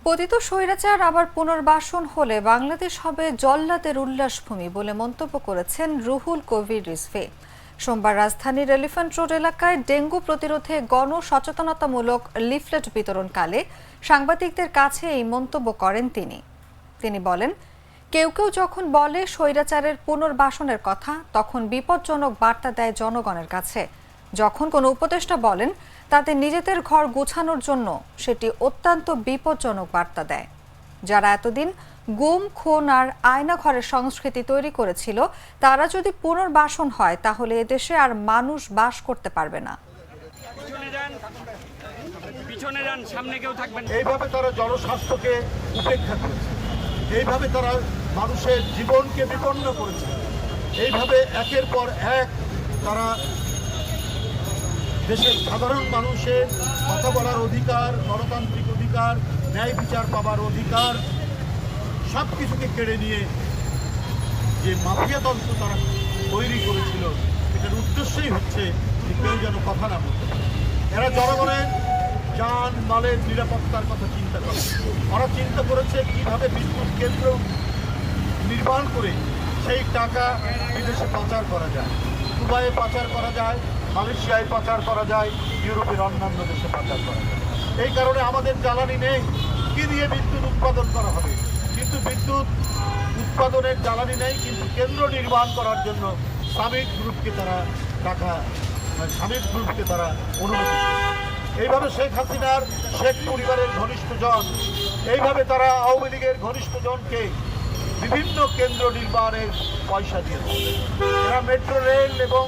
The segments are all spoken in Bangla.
পতিত স্বৈরাচার আবার পুনর্বাসন হলে বাংলাদেশ হবে জল্লাদের উল্লাসভূমি বলে মন্তব্য করেছেন রুহুল কবির রিজভী। সোমবার রাজধানীর এলিফ্যান্ট রোড এলাকায় ডেঙ্গু প্রতিরোধে গণসচেতনতামূলক লিফলেট বিতরণকালে সাংবাদিকদের কাছে এই মন্তব্য করেন তিনি বলেন, কেউ কেউ যখন বলে স্বৈরাচারের পুনর্বাসনের কথা তখন বিপজ্জনক বার্তা দেয় জনগণের কাছে। যখন কোনো উপদেষ্টা বলেন তাদের নিজেদের ঘর গোছানোর জন্য, সেটি অত্যন্ত বিপজ্জনক বার্তা দেয়। যারা এতদিন গুম, খুন আর আয়না ঘরের সংস্কৃতি তৈরি করেছিল, তারা যদি পুনর্বাসন হয় তাহলে এদেশে আর মানুষ বাস করতে পারবে না। এইভাবে তারা জনস্বাস্থ্যকে উপেক্ষা করেছে, এইভাবে তারা মানুষের জীবনকে বিপন্ন করেছে, এইভাবে একের পর এক তারা দেশের সাধারণ মানুষের কথা বলার অধিকার, গণতান্ত্রিক অধিকার, ন্যায় বিচার পাবার অধিকার সব কিছুকে কেড়ে নিয়ে যে মাফিয়াতন্ত্র তারা তৈরি করেছিল, এটার উদ্দেশ্যই হচ্ছে যে কেউ যেন কথা না বলতে। এরা জনগণের যান মালের নিরাপত্তার কথা চিন্তা করে। ওরা চিন্তা করেছে কীভাবে বিদ্যুৎ কেন্দ্র নির্মাণ করে সেই টাকা বিদেশে পাচার করা যায়, দুবাইয়ে পাচার করা যায়, মালয়েশিয়ায় পাচার করা যায়, ইউরোপের অন্যান্য দেশে পাচার করা যায়। এই কারণে আমাদের জ্বালানি নেই, কি দিয়ে বিদ্যুৎ উৎপাদন করা হবে? কিন্তু বিদ্যুৎ উৎপাদনের জ্বালানি নেই, কিন্তু কেন্দ্র নির্মাণ করার জন্য শ্রমিক গ্রুপকে তারা অনুমতি দিচ্ছে। এইভাবে শেখ হাসিনার শেখ পরিবারের ঘনিষ্ঠজন, এইভাবে তারা আওয়ামী লীগের ঘনিষ্ঠজনকে বিভিন্ন কেন্দ্র নির্মাণের পয়সা দিয়েছে। এরা মেট্রো রেল এবং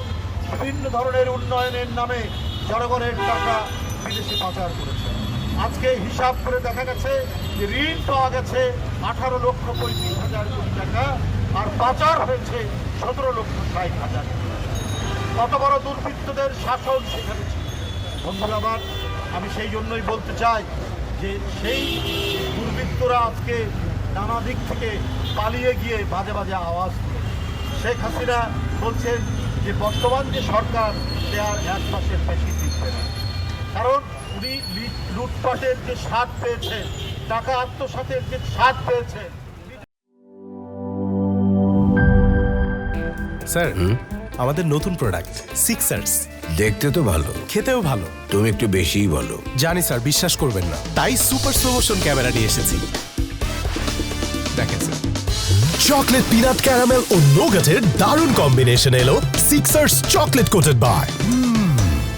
বিভিন্ন ধরনের উন্নয়নের নামে জনগণের টাকা বিদেশে পাচার করেছে। আজকে হিসাব করে দেখা গেছে যে ঋণ পাওয়া গেছে 18,35,000 কোটি টাকা, আর পাচার হয়েছে 17,60,000 কোটি টাকা। কত বড় দুর্বৃত্তদের শাসন সেখানে ছিল। বন্ধুরা আমার, আমি সেই জন্যই বলতে চাই যে সেই দুর্বৃত্তরা আজকে নানা দিক থেকে পালিয়ে গিয়ে বাজে বাজে আওয়াজ করে। শেখ হাসিনা বলছেন যে বর্তমান যে সরকার, সে আর এক পাশের পেশি দিচ্ছে না, কারণ উনি লুটপাটের যে স্বাদ পেয়েছেন, টাকা আত্মসাতের যে স্বাদ পেয়েছেন। স্যার, আমাদের নতুন প্রোডাক্ট সিক্সার্স। দেখতে তো ভালো, খেতেও ভালো। তুমি একটু বেশিই বলো। জানি স্যার, বিশ্বাস করবেন না, তাই সুপার স্লো মোশন ক্যামেরা নিয়ে এসেছি। দেখেন স্যার, চকলেট, পিনাট, ক্যারামেল ও নোগাটের দারুণ কম্বিনেশন এলো সিক্সার্স চকলেট কোটেড বার।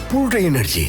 পুরোটা এনার্জি।